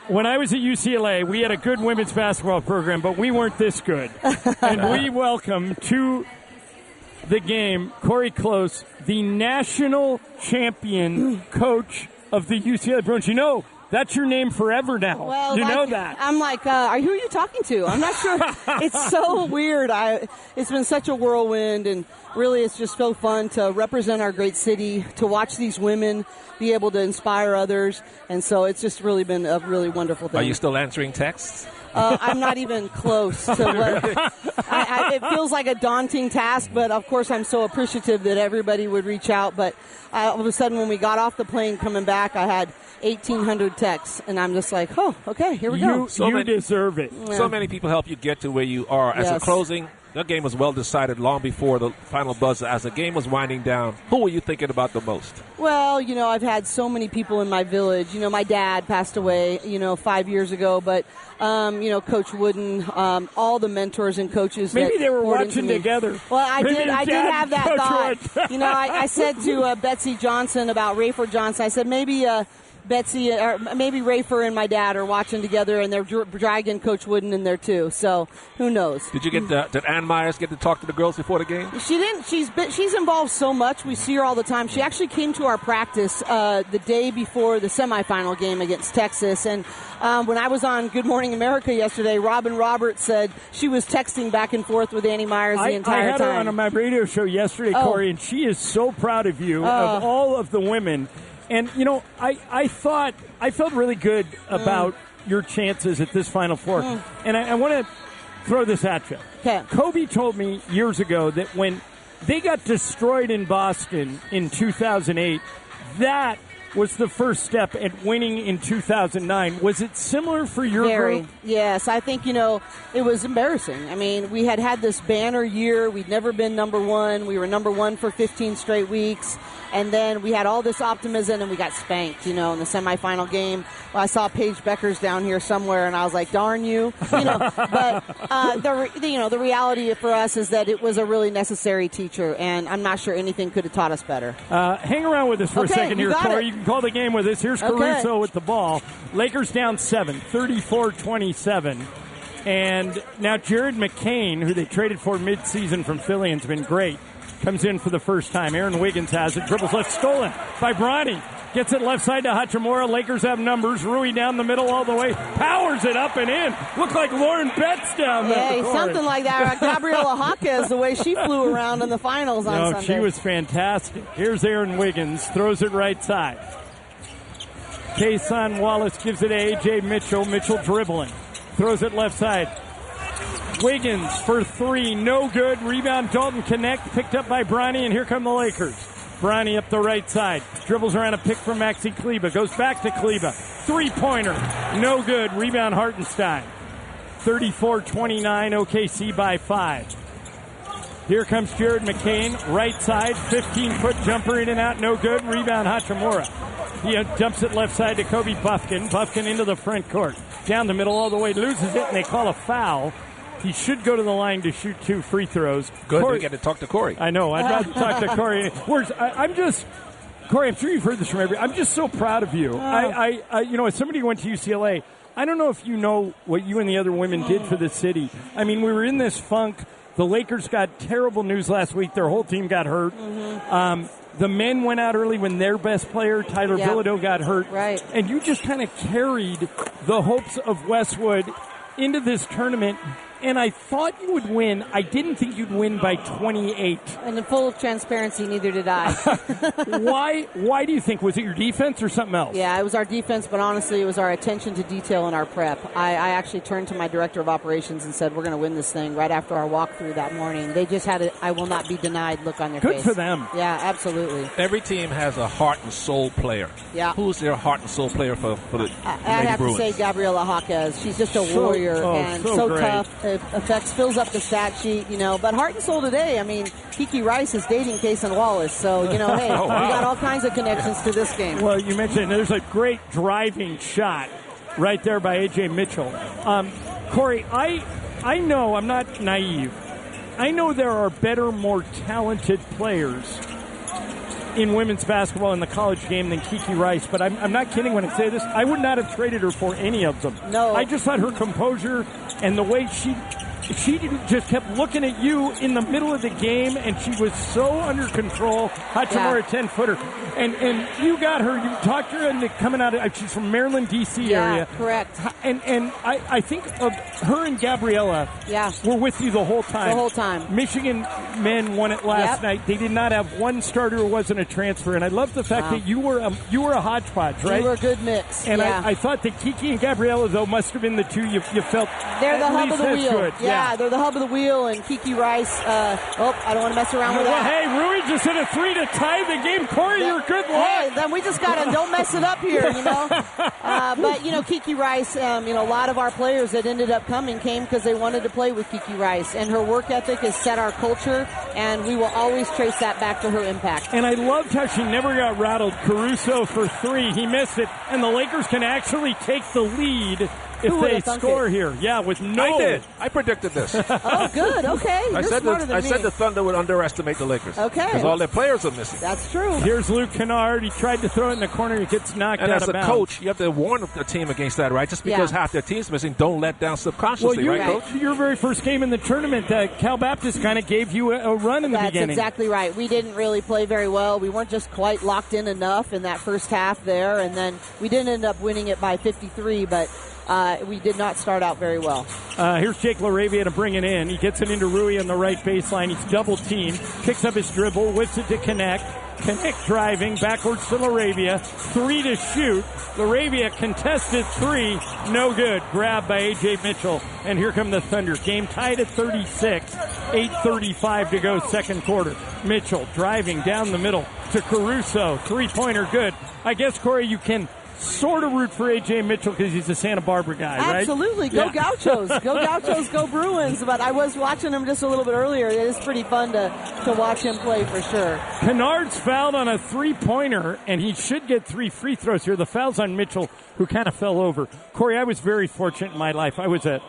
when I was at UCLA, we had a good women's basketball program, but we weren't this good. And we welcome to the game Cori Close, the national champion coach of the UCLA Bruins. You know, that's your name forever now. Well, you know that. I'm like, who are you talking to? I'm not sure. It's so weird. It's been such a whirlwind, and really it's just so fun to represent our great city, to watch these women be able to inspire others. And so it's just really been a really wonderful thing. Are you still answering texts? I'm not even close to what it feels like a daunting task, but of course I'm so appreciative that everybody would reach out. But all of a sudden when we got off the plane coming back, I had 1,800 texts, and I'm just like, oh, okay, here we go. You deserve it. Yeah. So many people help you get to where you are. As a closing, that game was well decided long before the final buzzer. As the game was winding down, who were you thinking about the most? Well, I've had so many people in my village. My dad passed away, 5 years ago, but, Coach Wooden, all the mentors and coaches. Maybe they were poured watching into me. together. Well, I did have that thought. Wood. I said to Betsy Johnson about Rayford Johnson, I said maybe Betsy or maybe Rayford and my dad are watching together, and they're dragging Coach Wooden in there too. So who knows? Did you did Ann Myers get to talk to the girls before the game? She didn't. She's involved so much. We see her all the time. She actually came to our practice the day before the semifinal game against Texas. And when I was on Good Morning America yesterday, Robin Roberts said she was texting back and forth with Annie Myers the entire time. I had her on my radio show yesterday, Cori, and she is so proud of you, of all of the women. And, I felt really good about your chances at this Final Four. And I want to throw this at you. Okay. Kobe told me years ago that when they got destroyed in Boston in 2008, that was the first step at winning in 2009. Was it similar for your group? Yes, I think, it was embarrassing. I mean, we had this banner year. We'd never been number one. We were number one for 15 straight weeks. And then we had all this optimism, and we got spanked, in the semifinal game. Well, I saw Paige Beckers down here somewhere, and I was like, darn you. But the reality for us is that it was a really necessary teacher, and I'm not sure anything could have taught us better. Hang around with us for a second here, Cori. You can call the game with us. Here's Caruso with the ball. Lakers down 7, 34-27. And now Jared McCain, who they traded for midseason from Philly and has been great, comes in for the first time. Aaron Wiggins has it. Dribbles left, stolen by Bronny. Gets it left side to Hachimura. Lakers have numbers. Rui down the middle all the way. Powers it up and in. Looked like Lauren Betts down there. Yeah, something like that. Gabriela Jaquez, the way she flew around in the finals on Sunday. She was fantastic. Here's Aaron Wiggins. Throws it right side. Kason Wallace gives it to A.J. Mychal. Mychal dribbling. Throws it left side. Wiggins for three, no good. Rebound, Dalton Connect, picked up by Bronny, and here come the Lakers. Bronny up the right side, dribbles around a pick from Maxi Kleber, goes back to Kleber. Three-pointer, no good. Rebound, Hartenstein. 34-29, OKC by 5. Here comes Jared McCain, right side, 15-foot jumper in and out, no good. Rebound, Hachimura. He dumps it left side to Kobe Buffkin. Buffkin into the front court. Down the middle all the way, loses it, and they call a foul. He should go to the line to shoot 2 free throws. Good, we get to talk to Cori. I know, I'd rather talk to Cori. Cori, I'm sure you've heard this from everybody. I'm just so proud of you. As somebody who went to UCLA, I don't know if you know what you and the other women did for the city. I mean, we were in this funk. The Lakers got terrible news last week. Their whole team got hurt. The men went out early when their best player, Tyler Bilodeau, got hurt. Right. And you just kind of carried the hopes of Westwood into this tournament, and I thought you would win. I didn't think you'd win by 28. And in full transparency, neither did I. Why do you think? Was it your defense or something else? Yeah, it was our defense, but honestly, it was our attention to detail in our prep. I actually turned to my director of operations and said, we're going to win this thing right after our walkthrough that morning. They just had I will not be denied look on their face. Good for them. Yeah, absolutely. Every team has a heart and soul player. Yeah. Who's their heart and soul player for the I'd have Bruins? to say Gabriela Jaquez. She's just a warrior and so tough. It fills up the stat sheet, But heart and soul today, I mean, Kiki Rice is dating Kason Wallace. So, hey, we got all kinds of connections to this game. Well, you mentioned there's a great driving shot right there by A.J. Mychal. Cori, I know I'm not naive. I know there are better, more talented players in women's basketball in the college game than Kiki Rice, but I'm not kidding when I say this. I would not have traded her for any of them. No. I just thought her composure and the way she just kept looking at you in the middle of the game, and she was so under control. Hachimura, 10-footer. And you got her. You talked her into coming out of, she's from Maryland, D.C. area. Correct. And I think of her and Gabriella were with you the whole time. The whole time. Michigan men won it last night. They did not have one starter who wasn't a transfer. And I love the fact that you were a hodgepodge, right? You were a good mix. And I thought that Kiki and Gabriella, though, must have been the two you felt they're the hub of the wheel. Good. Yeah, they're the hub of the wheel, and Kiki Rice, I don't want to mess around with that. Hey, Rui just hit a 3 to tie the game. Cori, you're good luck. Hey, then we just got to don't mess it up here, you know. But, Kiki Rice, a lot of our players that ended up coming came because they wanted to play with Kiki Rice, and her work ethic has set our culture, and we will always trace that back to her impact. And I loved how she never got rattled. Caruso for 3. He missed it, and the Lakers can actually take the lead if they score here. Yeah, with no. I did. I predicted this. Oh, good. Okay. I said the Thunder would underestimate the Lakers. Okay. Because all their players are missing. That's true. Here's Luke Kennard. He tried to throw it in the corner. He gets knocked out of bounds. And as a coach, you have to warn the team against that, right? Just because half their team's missing, don't let down subconsciously, right, Coach? Your very first game in the tournament, Cal Baptist kind of gave you a run in the beginning. That's exactly right. We didn't really play very well. We weren't just quite locked in enough in that first half there, and then we didn't end up winning it by 53, but we did not start out very well. Here's Jake LaRavia to bring it in. He gets it into Rui on the right baseline. He's double-teamed, picks up his dribble, whips it to Connect. Connect driving, backwards to LaRavia. 3 to shoot. LaRavia contested 3. No good. Grabbed by A.J. Mychal. And here come the Thunder. Game tied at 36. 8:35 to go, second quarter. Mychal driving down the middle to Caruso. Three-pointer good. I guess, Cori, you can sort of root for A.J. Mychal because he's a Santa Barbara guy, right? Absolutely. Go Gauchos. Go Gauchos, go Bruins. But I was watching him just a little bit earlier. It is pretty fun to watch him play for sure. Kennard's fouled on a three-pointer, and he should get 3 free throws here. The foul's on Mychal, who kind of fell over. Cori, I was very fortunate in my life. I was a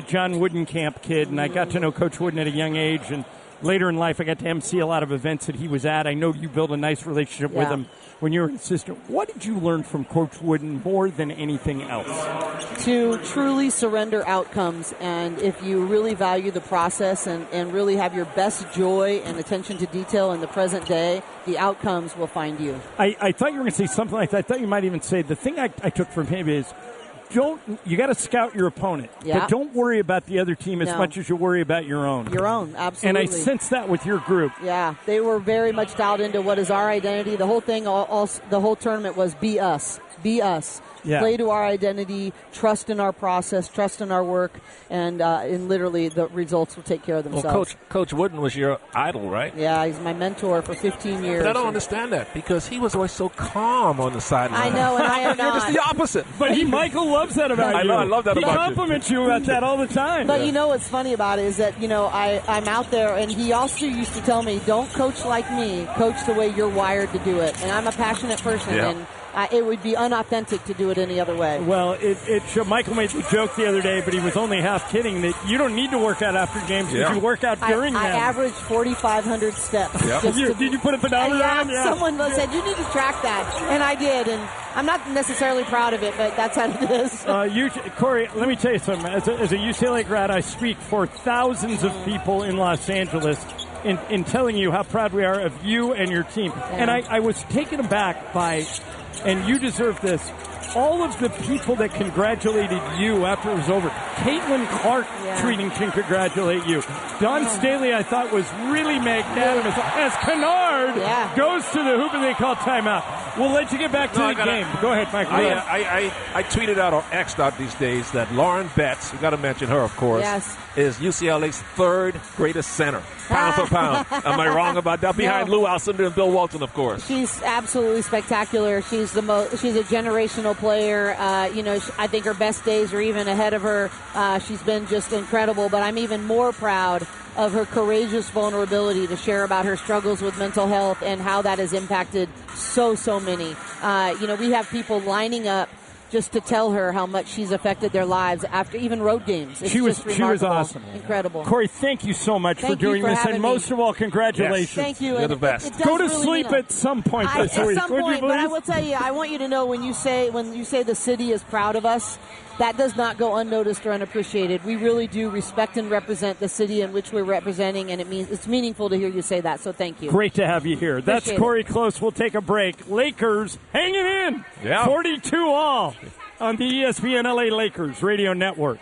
John Woodenkamp kid, and I got to know Coach Wooden at a young age, and later in life I got to MC a lot of events that he was at. I know you built a nice relationship with him when you were an assistant. What did you learn from Coach Wooden more than anything else? To truly surrender outcomes, and if you really value the process and really have your best joy and attention to detail in the present day, the outcomes will find you. I thought you were going to say something like that. I thought you might even say the thing I took from him is you got to scout your opponent, but don't worry about the other team as much as you worry about your own. Your own, absolutely. And I sense that with your group. Yeah, they were very much dialed into what is our identity. The whole thing, the whole tournament was be us. Be us. Yeah. Play to our identity, trust in our process, trust in our work, and literally the results will take care of themselves. Well, Coach Wooden was your idol, right? Yeah, he's my mentor for 15 years. But I don't understand that because he was always so calm on the sideline. I know, and I am not. You're just the opposite. But Mychal loves that about you. I love that about you. He compliments you about that all the time. But you know what's funny about it is that, I'm out there, and he also used to tell me, don't coach like me, coach the way you're wired to do it. And I'm a passionate person, and it would be unauthentic to do it any other way. Well, Mychal made the joke the other day, but he was only half kidding that you don't need to work out after games because you work out during them. I averaged 4,500 steps. Yeah. Did you put a pedometer on? Yeah. Someone said, you need to track that. And I did. And I'm not necessarily proud of it, but that's how it is. Cori, let me tell you something. As a UCLA grad, I speak for thousands of people in Los Angeles in telling you how proud we are of you and your team. Yeah. And I was taken aback by, and you deserve this, all of the people that congratulated you after it was over. Caitlin Clark tweeting to congratulate you. Don Staley, I thought, was really magnanimous. As Kennard goes to the hoop and they call timeout. We'll let you get back to the game. Go ahead, Mike. I tweeted out or X'd out these days that Lauren Betts, you got to mention her, of course, is UCLA's third greatest center, pound for pound. Am I wrong about that? Behind Lou Alcindor and Bill Walton, of course. She's absolutely spectacular. She's a generational player. I think her best days are even ahead of her. She's been just incredible, but I'm even more proud of her courageous vulnerability to share about her struggles with mental health and how that has impacted so many. We have people lining up just to tell her how much she's affected their lives after even road games. She was awesome. Incredible. Cori, thank you so much for doing this, and most of all, congratulations. Yes. Thank you. You're the best. Go to sleep at some point this week. At some point, but I will tell you, I want you to know when you say the city is proud of us, that does not go unnoticed or unappreciated. We really do respect and represent the city in which we're representing, and it's meaningful to hear you say that, so thank you. Great to have you here. That's Cori Close. We'll take a break. Lakers hanging in. 42 all on the ESPN LA Lakers Radio Network.